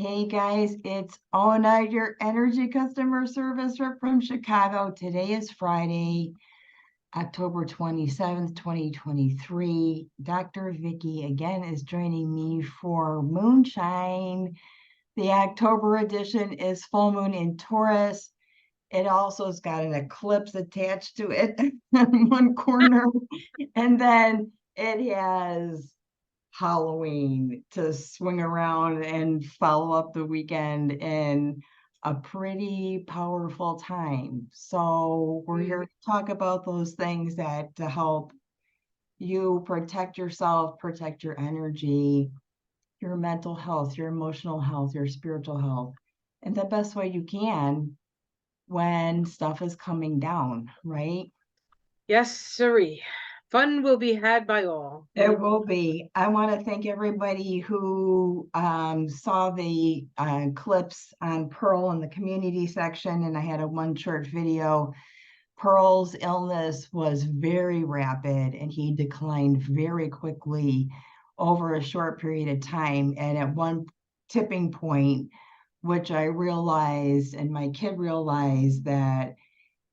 Hey guys, it's Ona, your energy customer service rep from Chicago. Today is Friday, October 27th, 2023. Dr. Vicky again is joining me for Moonshine. The October edition is full moon in Taurus. It also has got an eclipse attached to it in one corner. And then it has Halloween to swing around and follow up the weekend in a pretty powerful time. So we're here to talk about those things that to help you protect yourself, protect your energy, your mental health, your emotional health, your spiritual health, and the best way you can when stuff is coming down, right? Yes, sirree. Fun will be had by all. It will be. I want to thank everybody who saw the clips on Pearl in the community section, and I had a one short video. Pearl's illness was very rapid, and he declined very quickly over a short period of time. And at one tipping point, which I realized, and my kid realized, that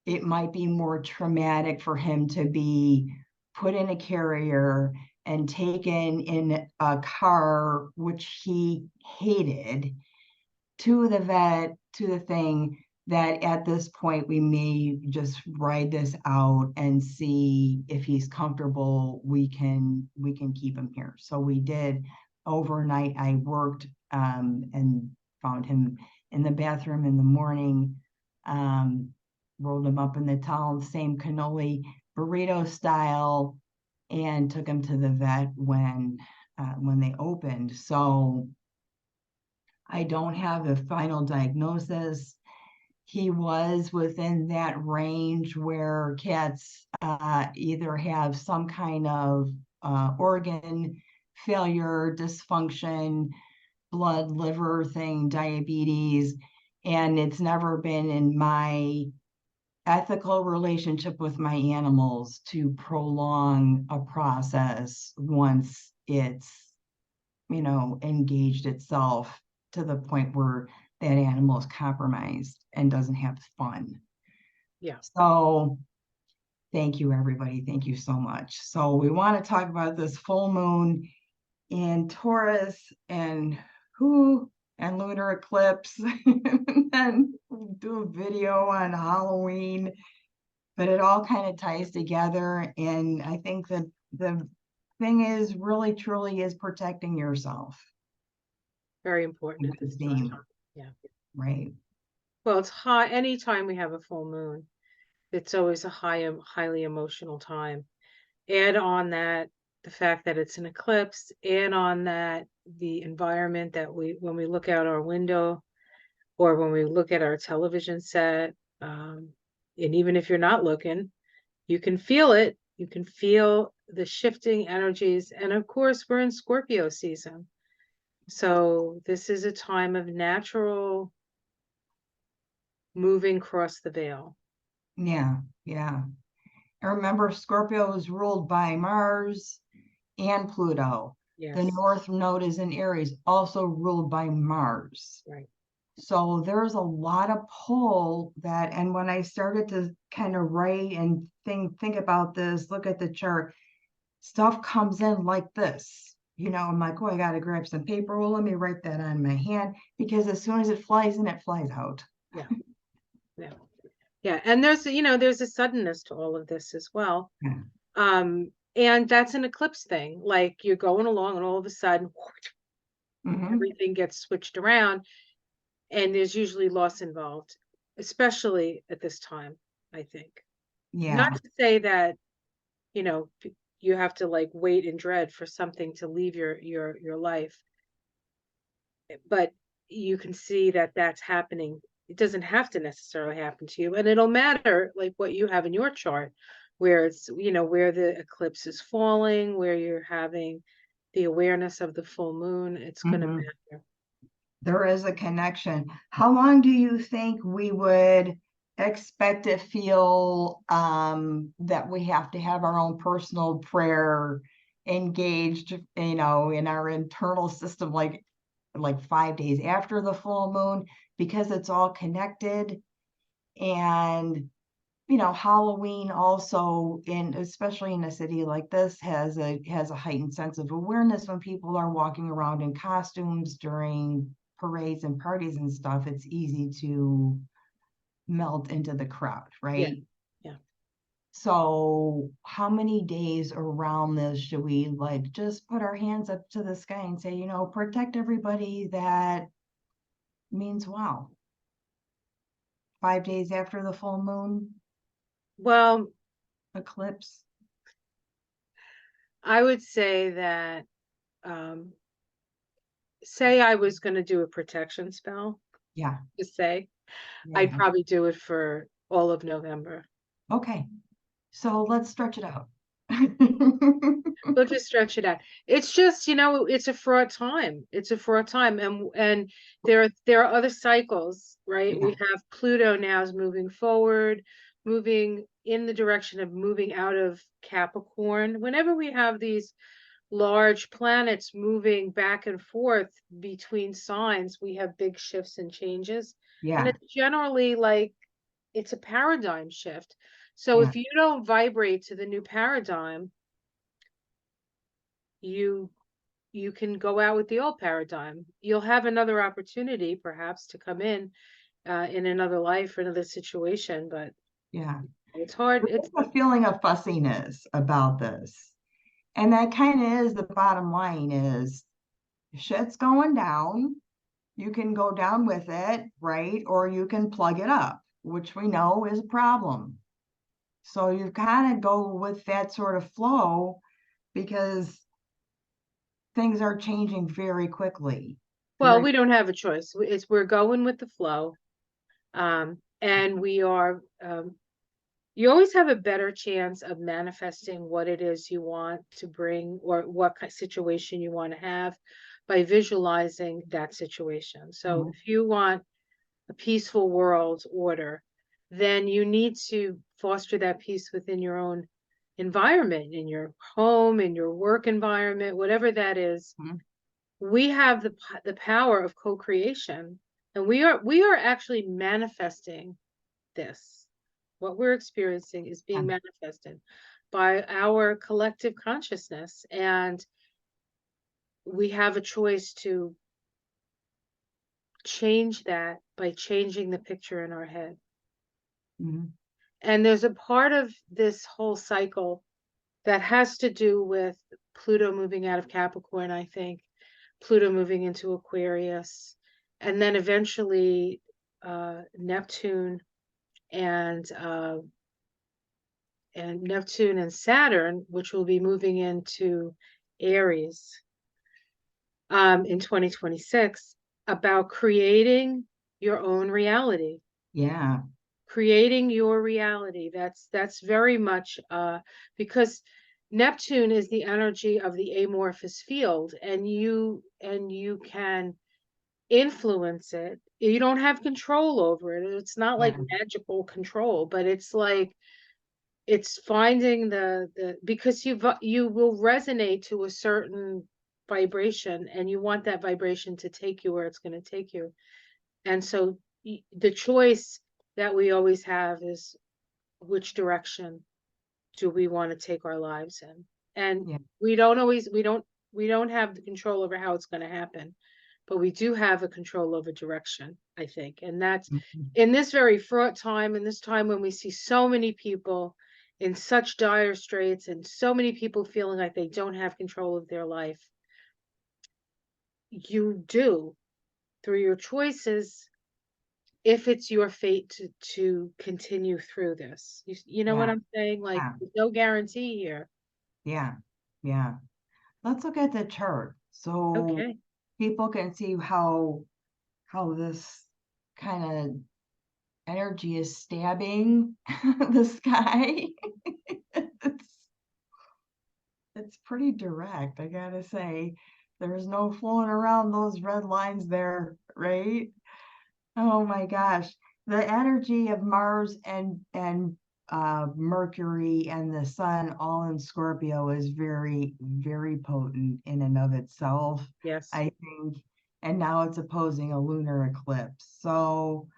it might be more traumatic for him to be put in a carrier and taken in a car, which he hated, to the vet, to the thing, that at this point we may just ride this out and see if he's comfortable. We can keep him here. So we did. Overnight I worked and found him in the bathroom in the morning, um, rolled him up in the towel, same cannoli burrito style, and took him to the vet when they opened. So I don't have the final diagnosis. He was within that range where cats either have some kind of organ failure, dysfunction, blood, liver thing, diabetes, and it's never been in my ethical relationship with my animals to prolong a process once it's, engaged itself to the point where that animal is compromised and doesn't have fun. Yeah. So thank you, everybody. Thank you so much. So we want to talk about this full moon in Taurus and who and lunar eclipse and do a video on Halloween, but it all kind of ties together. And I think that the thing is really truly is protecting yourself. Very important at The this theme, time. Yeah. right? Well, it's high. Anytime we have a full moon, it's always a highly emotional time. Add on that the fact that it's an eclipse, add on that the environment that when we look out our window or when we look at our television set, and even if you're not looking, you can feel it. You can feel the shifting energies. And of course, we're in Scorpio season. So this is a time of natural moving across the veil. Yeah, yeah. And remember, Scorpio is ruled by Mars and Pluto. The Yes, North Node is in Eris, also ruled by Mars. right. So there's a lot of pull that, and when I started to kind of write and think about this, look at the chart, stuff comes in like this. I'm like, oh, I got to grab some paper. Well, let me write that on my hand, because as soon as it flies in, it flies out. Yeah, yeah, yeah. And there's a suddenness to all of this as well. Yeah. And that's an eclipse thing. Like you're going along and all of a sudden Mm-hmm. everything gets switched around and there's usually loss involved, especially at this time, I think. Not Yeah. to say that, you know, you have to like wait and dread for something to leave your life, but you can see that that's happening. It doesn't have to necessarily happen to you, and it'll matter like what you have in your chart, where it's where the eclipse is falling, where you're having the awareness of the full moon. It's going to Mm-hmm. matter. There is a connection. How long do you think we would expect to feel that we have to have our own personal prayer engaged, in our internal system? Like like 5 days after the full moon, because it's all connected. And Halloween also, especially in a city like this, has a heightened sense of awareness when people are walking around in costumes during parades and parties and stuff. It's easy to melt into the crowd, Yeah. right? Yeah. So how many days around this should we just put our hands up to the sky and say, protect everybody that means wow? 5 days after the full moon Well, eclipse? I would say that, say I was going to do a protection spell, Yeah, to say, I'd yeah. probably do it for all of November. Okay. So let's stretch it out. We'll just stretch it out. It's just, it's a fraught time. It's a fraught time. And there are other cycles, right? Yeah, We have Pluto now is moving forward, moving in the direction of moving out of Capricorn. Whenever we have these large planets moving back and forth between signs, we have big shifts and changes. And yeah, it's generally like it's a paradigm shift. So yeah, if you don't vibrate to the new paradigm, you you can go out with the old paradigm. You'll have another opportunity perhaps to come in another life or another situation, but yeah. it's hard. It's There's a feeling of fussiness about this. And that kind of is the bottom line is shit's going down. You can go down with it, right? Or you can plug it up, which we know is a problem. So you kind of go with that sort of flow because things are changing very quickly. well, Very, we don't have a choice. We're going with the flow. And we are you always have a better chance of manifesting what it is you want to bring or what situation you want to have by visualizing that situation. So Mhm, if you want a peaceful world order, then you need to foster that peace within your own environment, in your home, in your work environment, whatever that is. mhm, We have the power of co-creation, and we are actually manifesting this. What we're experiencing is being yeah, manifested by our collective consciousness, and we have a choice to change that by changing the picture in our head. mhm, And there's a part of this whole cycle that has to do with Pluto moving out of Capricorn, I think, Pluto moving into Aquarius, and then eventually Neptune and Neptune and Saturn, which will be moving into Aries in 2026, about creating your own reality. yeah, Creating your reality. That's very much because Neptune is the energy of the amorphous field, and you can influence it. You don't have control over it. It's not like yeah, magical control, but it's like it's finding the because you will resonate to a certain vibration, and you want that vibration to take you where it's going to take you. And so the choice that we always have is which direction do we want to take our lives in? And yeah. we don't have the control over how it's going to happen, but we do have a control over direction, I think. And that's Mhm. in this very fraught time, in this time when we see so many people in such dire straits and so many people feeling like they don't have control of their life. You do through your choices if it's your fate to continue through this. You know what Yeah, I'm saying? Like yeah, there's no guarantee here. yeah, yeah. Let's look at the chart so Okay. people can see how this kind of energy is stabbing the sky. It's it's pretty direct, I gotta say. There's no fooling around those red lines there, right? Oh my gosh. The energy of Mars and Mercury and the sun all in Scorpio is very, very potent in and of itself. Yes. I think and now it's opposing a lunar eclipse. So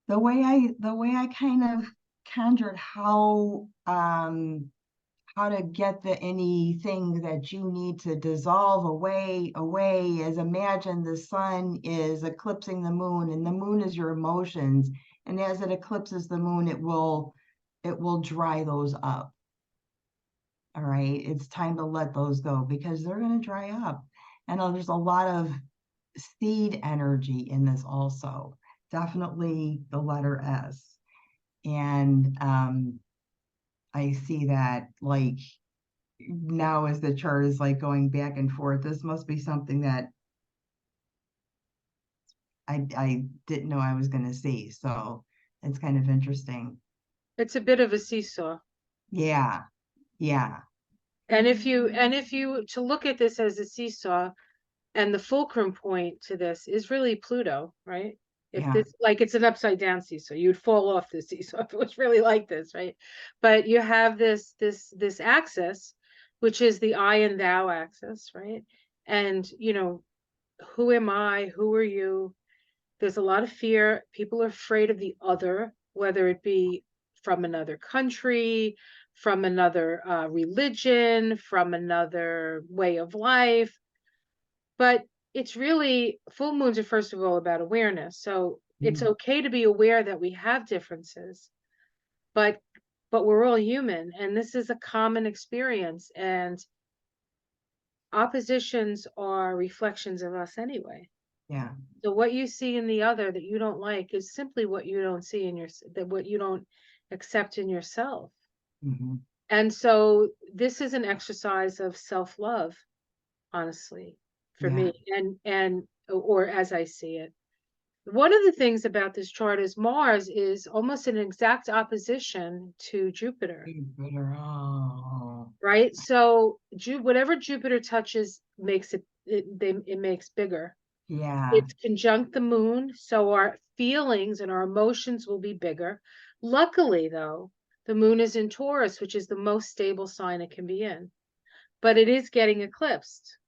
the way I kind of conjured how to get anything that you need to dissolve away is imagine the sun is eclipsing the moon, and the moon is your emotions, and as it eclipses the moon, it will dry those up. All right, it's time to let those go because they're going to dry up. And there's a lot of seed energy in this also, definitely the letter S. And I see that, like, now as the chart is like going back and forth, this must be something that I didn't know I was going to see. So it's kind of interesting. It's a bit of a seesaw. Yeah. Yeah. And if you to look at this as a seesaw, and the fulcrum point to this is really Pluto, right? If Yeah. this, like, it's an upside down seesaw, you'd fall off the seesaw if it was really like this, right? But you have this axis, which is the I and thou axis, right? And who am I? Who are you? There's a lot of fear. People are afraid of the other, whether it be from another country, from another religion, from another way of life. But it's really, full moons are first of all about awareness. So it's okay to be aware that we have differences, but we're all human, and this is a common experience, and oppositions are reflections of us anyway. Yeah. So what you see in the other that you don't like is simply what you don't see in what you don't accept in yourself. Mm-hmm. And so this is an exercise of self-love, honestly, for Yeah. me, and or as I see it. One of the things about this chart is Mars is almost an exact opposition to Jupiter, Jupiter. Oh. right? So whatever Jupiter touches makes it makes bigger. Yeah. It's conjunct the moon, so our feelings and our emotions will be bigger. Luckily, though, the moon is in Taurus, which is the most stable sign it can be in, but it is getting eclipsed.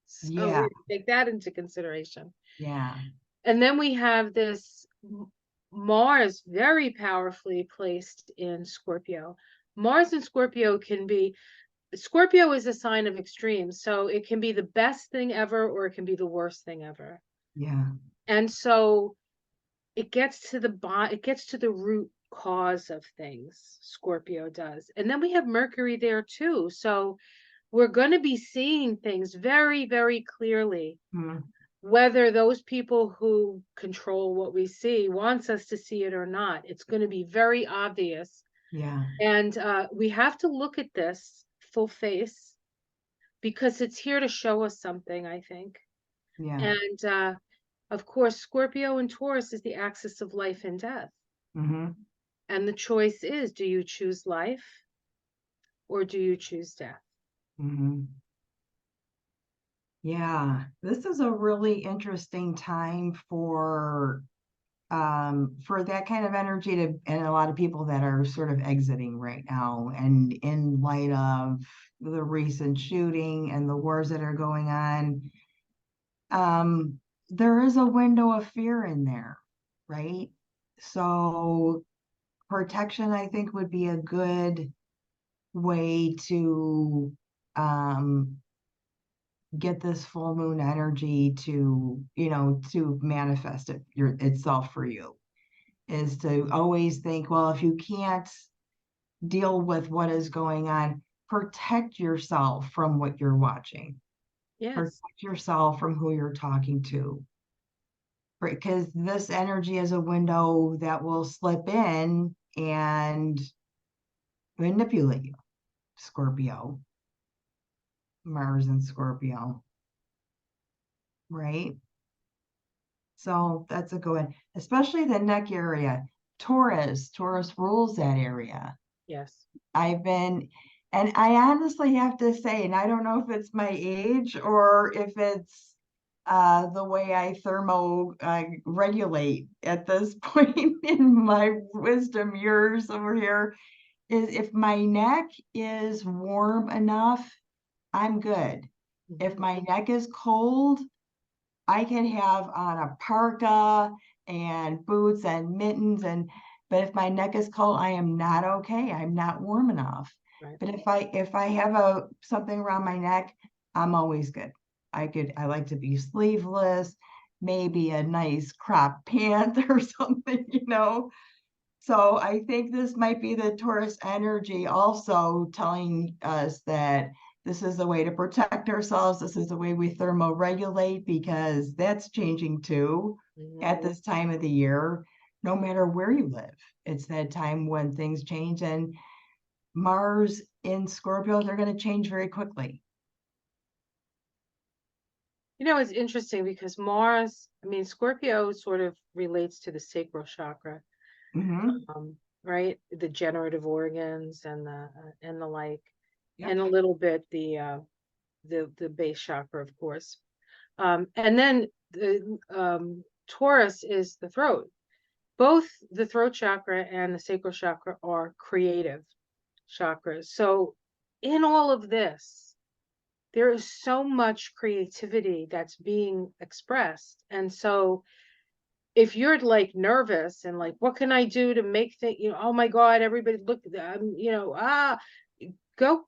So Yeah. we take that into consideration. Yeah. And then we have this Mars very powerfully placed in Scorpio. Mars in Scorpio Scorpio is a sign of extremes. So it can be the best thing ever, or it can be the worst thing ever. Yeah. And so it gets to the root cause of things. Scorpio does. And then we have Mercury there too. So we're going to be seeing things very, very clearly. Mm. Whether those people who control what we see wants us to see it or not, it's going to be very obvious. Yeah. And we have to look at this full face because it's here to show us something, I think. Yeah. And of course, Scorpio and Taurus is the axis of life and death. Mm-hmm. And the choice is, do you choose life or do you choose death? Mm-hmm. Yeah. This is a really interesting time for that kind of energy and a lot of people that are sort of exiting right now, and in light of the recent shooting and the wars that are going on, there is a window of fear in there, right? So protection, I think, would be a good way to get this full moon energy to manifest itself for you, is to always think, well, if you can't deal with what is going on, protect yourself from what you're watching, Yes. protect yourself from who you're talking to, because this energy is a window that will slip in and manipulate you. Scorpio, Mars and Scorpio, right? So that's a good one, especially the neck area. Taurus rules that area. Yes. And I honestly have to say, and I don't know if it's my age or if it's the way I thermo regulate at this point in my wisdom years over here, is if my neck is warm enough, I'm good. If my neck is cold, I can have on a parka and boots and mittens, but if my neck is cold, I am not okay. I'm not warm enough. Right. But if I have something around my neck, I'm always good. I like to be sleeveless, maybe a nice crop pant or something. So I think this might be the Taurus energy also telling us that this is a way to protect ourselves. This is the way we thermoregulate, because that's changing too at Mhm. this time of the year, no matter where you live. It's that time when things change, and Mars in Scorpio, they're going to change very quickly. It's interesting because Mars, I mean, Scorpio sort of relates to the sacral chakra, Hmm. right? The generative organs and the like, Yep. and a little bit the base chakra, of course. And then the Taurus is the throat. Both the throat chakra and the sacral chakra are creative chakras. So in all of this, there is so much creativity that's being expressed. And so if you're like nervous and like, what can I do to make things, oh my God, everybody look, go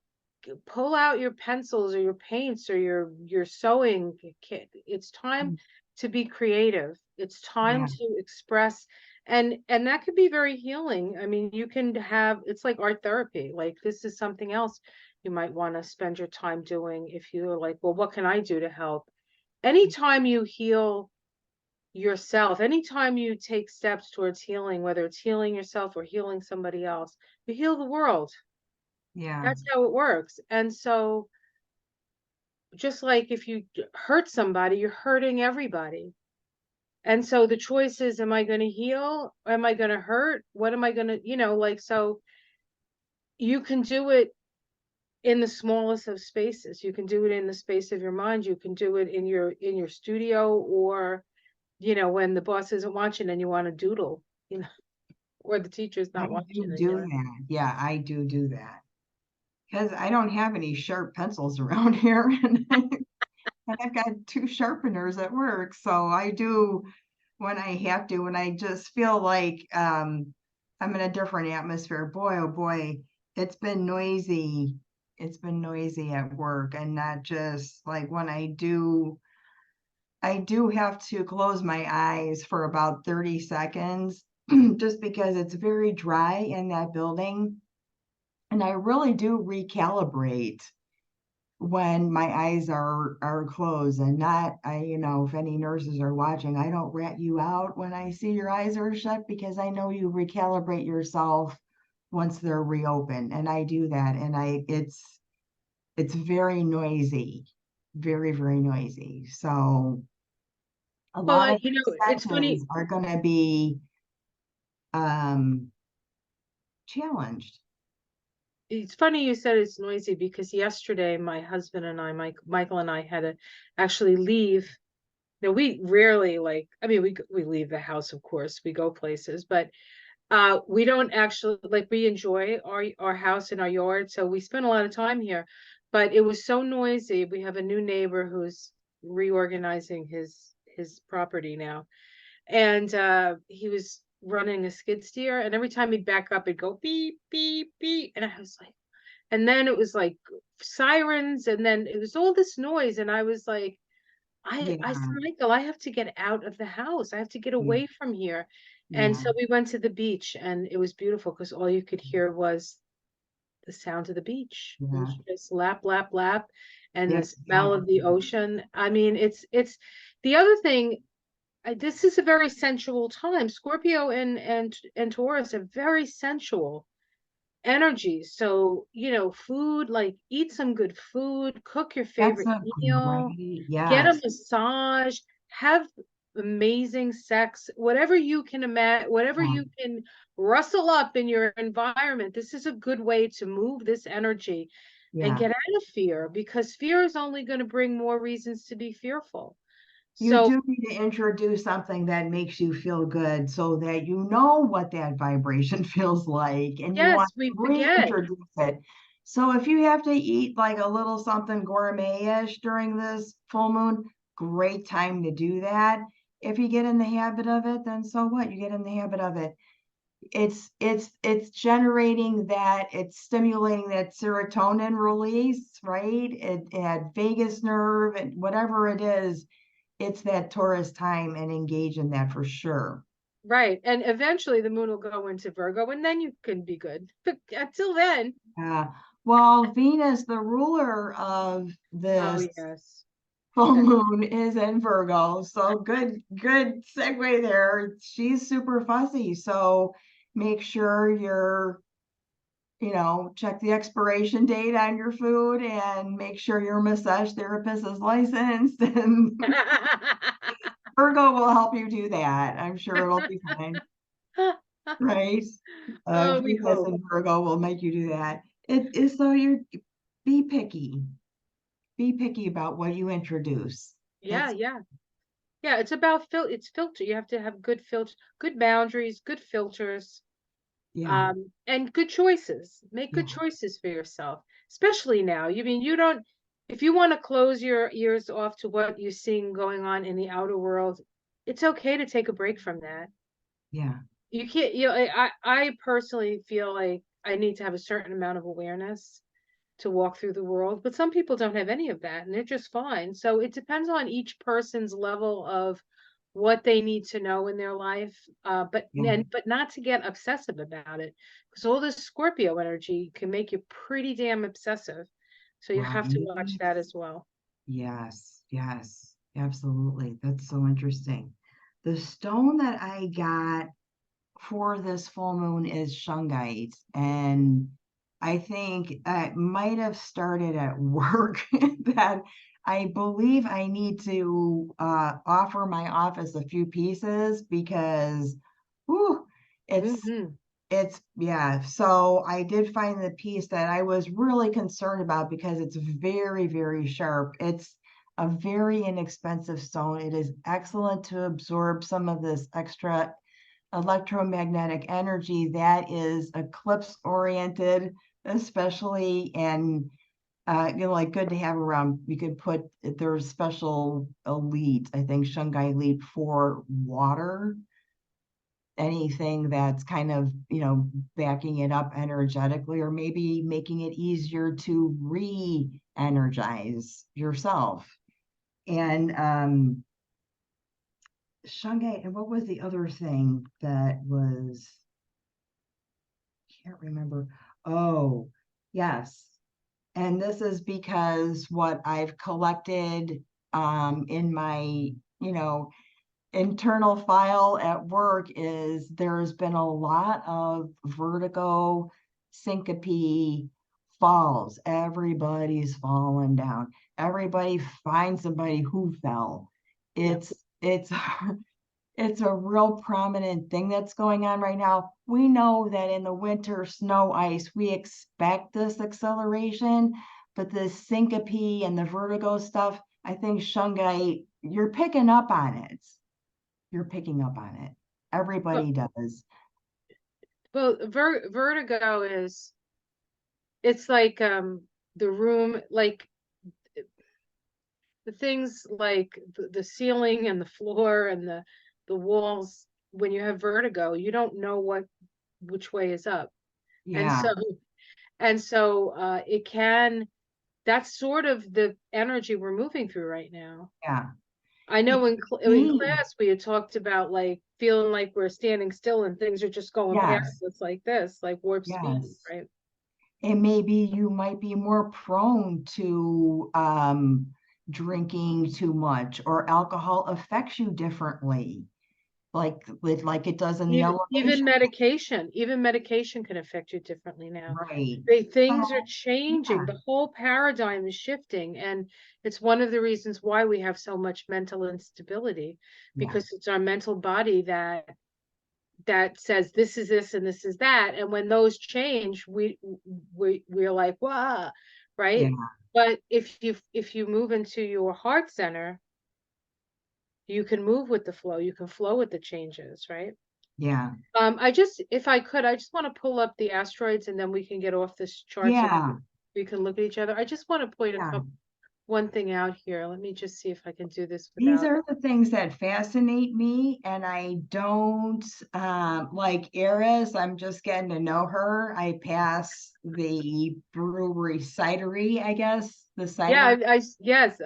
pull out your pencils or your paints or your sewing kit. It's time to be creative. It's time Yeah. to express, and that could be very healing. I mean, you can have, it's like art therapy. Like this is something else you might want to spend your time doing if you're like, well, what can I do to help? Anytime you heal yourself, anytime you take steps towards healing, whether it's healing yourself or healing somebody else, you heal the world. Yeah. That's how it works. And so, just like if you hurt somebody, you're hurting everybody. And so the choice is, am I going to heal? Am I going to hurt? What am I going to, so you can do it in the smallest of spaces. You can do it in the space of your mind. You can do it in your studio, or, when the boss isn't watching and you want to doodle, you know, or the teacher's I not watching do and do you're that. Yeah, I do that. Because I don't have any sharp pencils around here, and I've got two sharpeners at work. So I do when I have to, when I just feel like I'm in a different atmosphere. Boy, oh boy, it's been noisy. It's been noisy at work, and not just like when I do have to close my eyes for about 30 seconds just because it's very dry in that building. And I really do recalibrate when my eyes are closed, and not, if any nurses are watching, I don't rat you out when I see your eyes are shut, because I know you recalibrate yourself once they're reopened. And I do that, and it's very noisy, very, very noisy. So a well, lot of it's funny. senses are going to be um challenged. It's funny you said it's noisy because yesterday my husband and Michael and I had to actually leave. We rarely, like, I mean, we leave the house, of course, we go places, but we don't actually, like, we enjoy our house and our yard, so we spend a lot of time here. But it was so noisy. We have a new neighbor who's reorganizing his property now, and he was running a skid steer, and every time he'd back up, it'd go beep beep beep, and I was like, and then it was like sirens, and then it was all this noise, and I was like, I said, Yeah, Michael, I have to get out of the house. I have to get yeah, away from here. And yeah, so we went to the beach, and it was beautiful because all you could hear was the sound of the beach. It yeah. was just lap, lap, lap, and the Yep, smell of the exactly. ocean. I mean, it's the other thing. This is a very sensual time. Scorpio and Taurus are very sensual energies. So, food, like eat some good food, cook your That's favorite a meal, great, get a yes. massage, have amazing sex, whatever you can imagine, whatever Yeah, you can rustle up in your environment. This is a good way to move this energy and yeah. get out of fear, because fear is only going to bring more reasons to be fearful. You So, do need to introduce something that makes you feel good, so that you know what that vibration feels like, and you want yes, to we forget. reintroduce it. So if you have to eat like a little something gourmet-ish during this full moon, great time to do that. If you get in the habit of it, then so what? You get in the habit of it. It's generating that, it's stimulating that serotonin release, right? It at vagus nerve and whatever it is, it's that Taurus time, and engage in that for sure. Right. And eventually the moon will go into Virgo and then you can be good. But until then, Well, Venus, the ruler of oh this yes. full That's moon, is in Virgo. So good segue there. She's super fussy. So make sure you're, check the expiration date on your food, and make sure your massage therapist is licensed, and Virgo will help you do that. I'm sure it'll be fine, right? Oh, we Venus hope. and Virgo will make you do that. It is, so you be picky. Be picky about what you introduce. Yeah, That's, yeah. Yeah, it's about it's filter. You have to have good filter, good boundaries, good filters, yeah, and good choices. Make good yeah, choices for yourself, especially now. You mean you don't, if you want to close your ears off to what you're seeing going on in the outer world, it's okay to take a break from that. yeah, You can't, I personally feel like I need to have a certain amount of awareness to walk through the world, but some people don't have any of that and they're just fine. So it depends on each person's level of what they need to know in their life. yeah. But not to get obsessive about it, because all this Scorpio energy can make you pretty damn obsessive. So you have to watch Right. that as well. Yes, yes, absolutely. That's so interesting. The stone that I got for this full moon is shungite, and I think it might have started at work, that I believe I need to offer my office a few pieces, because whew, it's Hmm. yeah. So I did find the piece that I was really concerned about, because it's very, very sharp. It's a very inexpensive stone. It is excellent to absorb some of this extra electromagnetic energy that is eclipse oriented, especially, and like good to have around. You could put, there's special elite, I think shungite elite for water, anything that's kind of, backing it up energetically, or maybe making it easier to re-energize yourself. And shungite, and what was the other thing that was, can't remember. Oh, yes. And this is because what I've collected in my, internal file at work, is there's been a lot of vertigo, syncope falls. Everybody's fallen down. Everybody finds somebody who fell. Yep. It's it's a real prominent thing that's going on right now. We know that in the winter snow ice, we expect this acceleration, but the syncope and the vertigo stuff, I think shungite, you're picking up on it. You're picking up on it. Well, Everybody does. vertigo is, it's like the room, like the things like the ceiling and the floor and the walls. When you have vertigo, you don't know which way is up, and Yeah, so it can, that's sort of the energy we're moving through right now. yeah. I It know in me. class we had talked about like feeling like we're standing still and things are just going past Yes, us like this, like warp speed, yes. right? And maybe you might be more prone to drinking too much, or alcohol affects you differently, like it does in the Even elevation. medication can affect you differently now. Right. Things are So, changing. yeah, The whole paradigm is shifting, and it's one of the reasons why we have so much mental instability, yeah, because it's our mental body that says this is this and this is that, and when those change, we're like, wow, yeah, right? But if you move into your heart center, you can move with the flow, you can flow with the changes, right? yeah, If I could, I just want to pull up the asteroids and then we can get off this chart so yeah, we can look at each other. I just want to point a yeah. couple one thing out here. Let me just see if I can do this These without. are the things that fascinate me, and I don't like Eris. I'm just getting to know her. I pass the brewery cidery, I guess, the Yeah, cider. yes,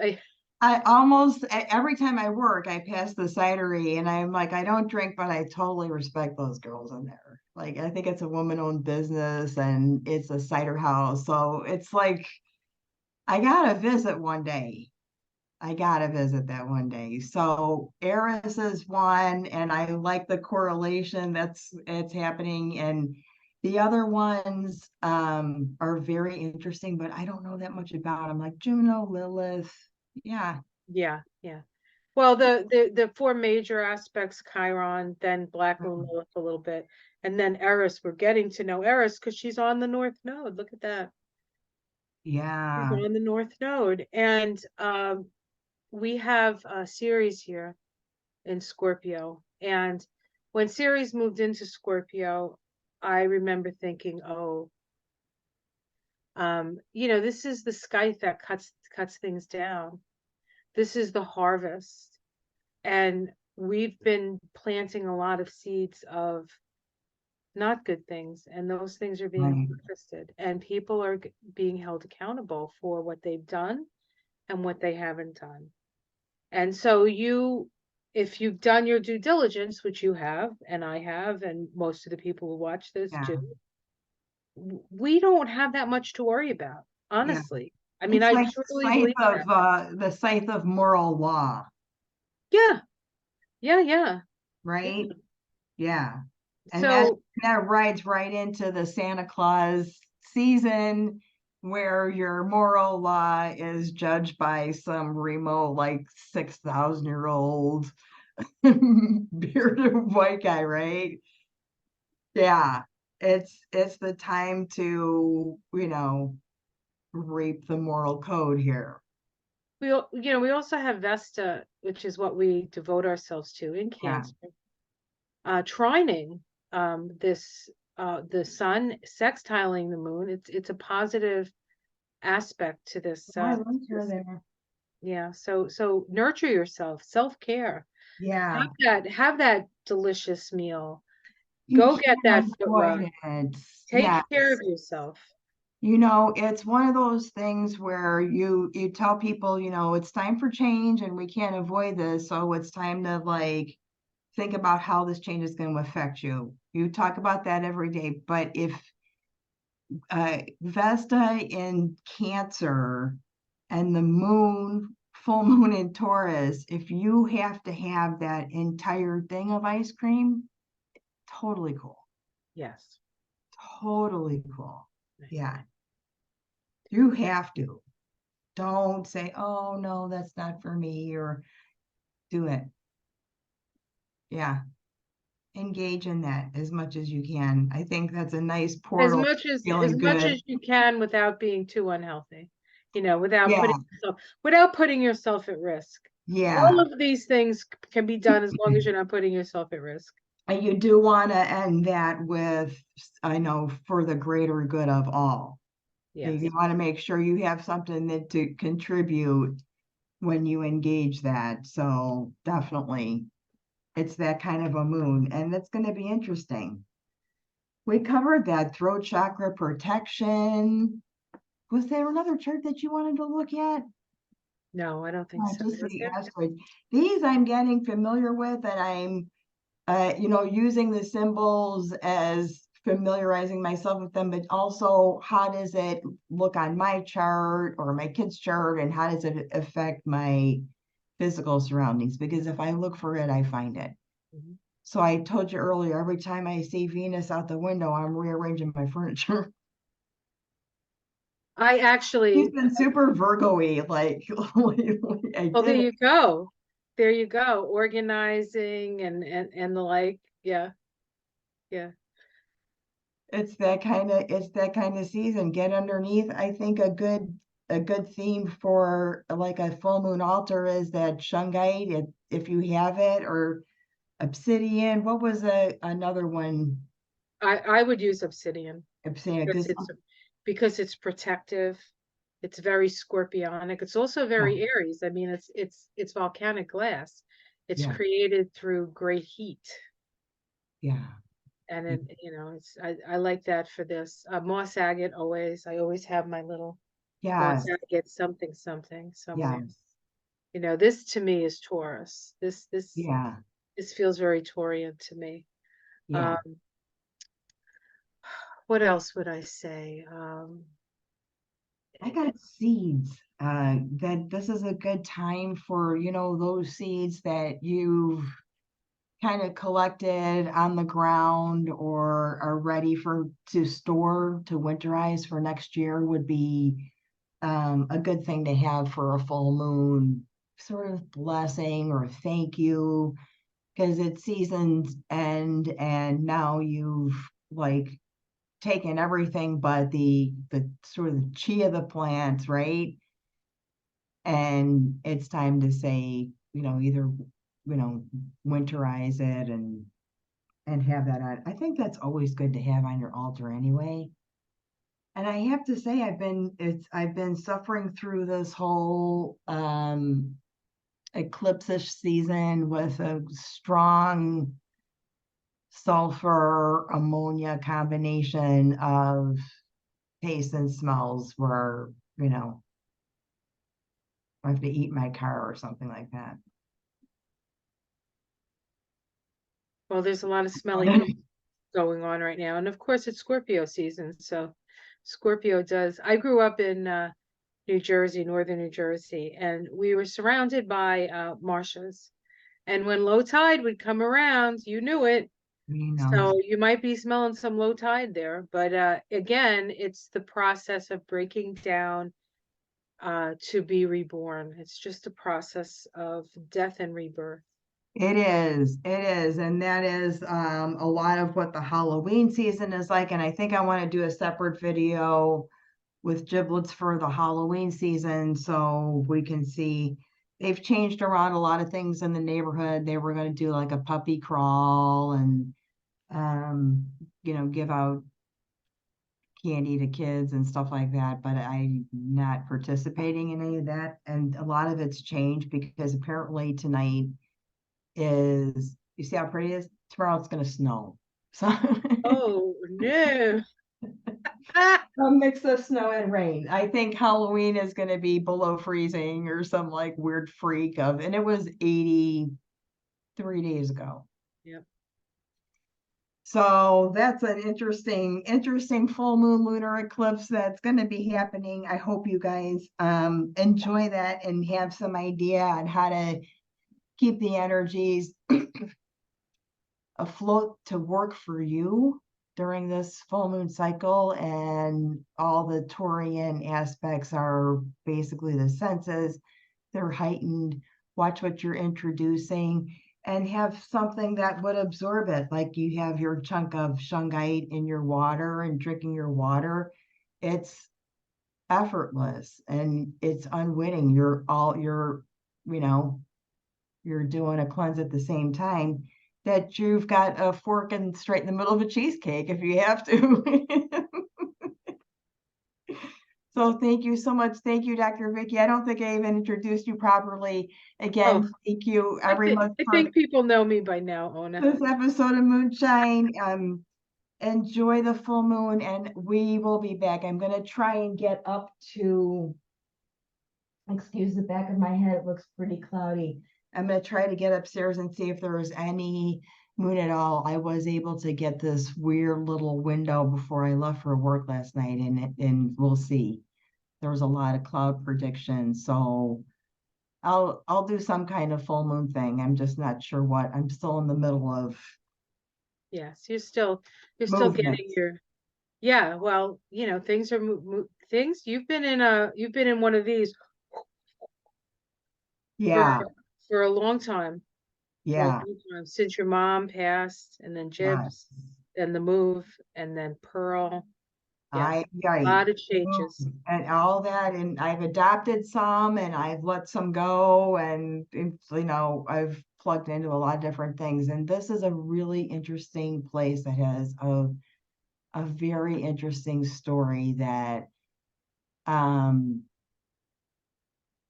I almost every time I work, I pass the cidery, and I'm like, I don't drink, but I totally respect those girls in there. Like, I think it's a woman-owned business, and it's a cider house, so it's like I gotta visit one day. I gotta visit that one day. So Eris is one, and I like the correlation that's it's happening. And the other ones are very interesting, but I don't know that much about them. Like Juno, Lilith. Yeah, yeah, yeah. Well, the four major aspects, Chiron, then Black Moon Lilith a little bit, and then Eris. We're getting to know Eris because she's on the North Node. Look at that. She's yeah, on the North Node. And we have a Ceres here in Scorpio. And when Ceres moved into Scorpio, I remember thinking, oh, this is the scythe that cuts things down. This is the harvest. And we've been planting a lot of seeds of not good things, and those things are being right. harvested, and people are being held accountable for what they've done and what they haven't done. And so if you've done your due diligence, which you have, and I have, and most of the people who watch this Yeah, do, we don't have that much to worry about, yeah. honestly. I mean, It's I like truly believe that. the scythe of moral law, Yeah, yeah, yeah, right? yeah. Yeah. And So that rides right into the Santa Claus season where your moral law is judged by some remote, like 6,000-year-old bearded white guy, right? Yeah. It's the time to, reap the moral code here. we also have Vesta, which is what we devote ourselves to in Yeah. Cancer, trining this the sun, sextiling the moon. It's a positive aspect to this I like her this there. yeah. So nurture yourself, self-care. Yeah. Have that delicious meal. You Go get that can't foot avoid rub. it. Take Yeah. care of yourself. It's one of those things where you tell people, it's time for change and we can't avoid this. So it's time to like think about how this change is going to affect you. You talk about that every day. But if Vesta in Cancer and the moon, full moon in Taurus, if you have to have that entire thing of ice cream, totally cool. Yes. Totally cool. Yeah. You have to. Don't say, oh no, that's not for me, or do it. Yeah. Engage in that as much as you can. I think that's a nice As portal, much as feeling much good. as you can without being too unhealthy. Yeah. Without putting yourself at risk. All Yeah. of these things can be done as long as you're not putting yourself at risk. And you do want to end that with, I know, for the greater good of all. You Yes. want to make sure you have something that to contribute when you engage that. So definitely, it's that kind of a moon, and it's going to be interesting. We covered that throat chakra protection. Was there another chart that you wanted to look at? No, I don't think so. Just Was the there? asteroids. These I'm getting familiar with, and I'm, using the symbols as familiarizing myself with them, but also how does it look on my chart or my kid's chart, and how does it affect my physical surroundings? Because if I look for it, I find it. Mhm. So I told you earlier, every time I see Venus out the window, I'm rearranging my furniture. I He's actually, been super Virgo-y, like lately. I well, there did it. you go. There you go. Organizing and the like. Yeah. Yeah. It's that kind of season. Get underneath. I think a good theme for like a full moon altar is that shungite, if you have it, or obsidian. What was another one? I would use obsidian Obsidian, because it's protective. It's very scorpionic. It's also very Aries. I mean, it's volcanic glass. It's Yeah. created through great heat. Yeah. And then, it's I like that for this. Moss agate always. I always have my little moss Yes. agate something something somewhere. Yes. This to me is Taurus. Yeah. This feels very Taurian to me. Yeah. Um, what else would I say? I got seeds. That this is a good time for, those seeds that you've kind of collected on the ground or are ready to store to winterize for next year would be a good thing to have for a full moon sort of blessing or thank you, because it's season's end and now you've like taken everything but the sort of the chi of the plants, right? And it's time to say, either, winterize it and have that on. I think that's always good to have on your altar anyway. And I have to say, I've been suffering through this whole eclipse-ish season with a strong sulfur ammonia combination of tastes and smells where, I have to eat my car or something like that. well, there's a lot of smelly things going on right now, and of course, it's Scorpio season. So, Scorpio does. I grew up in New Jersey, northern New Jersey, and we were surrounded by marshes. And when low tide would come around, you knew it. You know, So you might be smelling some low tide there. But again, it's the process of breaking down to be reborn. It's just a process of death and rebirth. it is, and that is a lot of what the Halloween season is like. And I think I want to do a separate video with giblets for the Halloween season so we can see they've changed around a lot of things in the neighborhood. They were going to do like a puppy crawl and um, give out candy to kids and stuff like that, but I'm not participating in any of that. And a lot of it's changed because apparently tonight is, you see how pretty it is? Tomorrow it's going to snow. So Oh no. Ah, a mix of snow and rain. I think Halloween is going to be below freezing or some like weird freak of, and it was 80 3 days ago. yep. So that's an interesting full moon lunar eclipse that's going to be happening. I hope you guys enjoy that and have some idea on how to keep the energies afloat to work for you during this full moon cycle. And all the Taurian aspects are basically the senses, they're heightened. Watch what you're introducing and have something that would absorb it. Like you have your chunk of shungite in your water and drinking your water. It's effortless and it's unwitting. You know, you're doing a cleanse at the same time that you've got a fork and straight in the middle of a cheesecake if you have to. So thank you so much. Thank you, Dr. Vicky. I don't think I even introduced you properly. Oh, Again, thank you I every think month I for think people know me by now, Ona. this episode of Moonshine. Enjoy the full moon and we will be back. I'm going to try and get up to, excuse the back of my head, it looks pretty cloudy. I'm going to try to get upstairs and see if there was any moon at all. I was able to get this weird little window before I left for work last night, and we'll see. There was a lot of cloud predictions, so I'll do some kind of full moon thing. I'm just not sure what. I'm still in the middle of Yes, you're still movement. getting your yeah. Well, things are things. You've been in one of these for Yeah, for a long time. For a yeah, long time since your mom passed, and then yes. Jibs, and the move, and then Pearl. Yes, a Right. lot of changes. And all that, and I've adopted some, and I've let some go, and I've plugged into a lot of different things. And this is a really interesting place that has a very interesting story that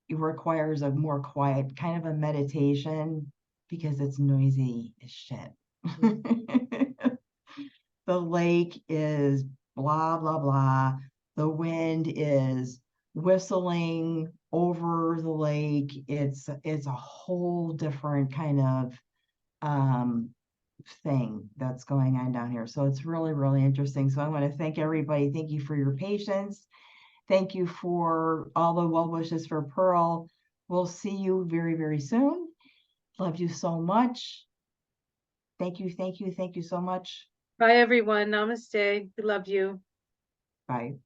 it requires a more quiet kind of a meditation because it's noisy as shit. The lake is blah, blah, blah. The wind is whistling over the lake. It's a whole different kind of thing that's going on down here. So it's really, really interesting. So I want to thank everybody. Thank you for your patience. Thank you for all the well wishes for Pearl. We'll see you very, very soon. Love you so much. Thank you, thank you, thank you so much. Bye, everyone. Namaste. We love you. Bye.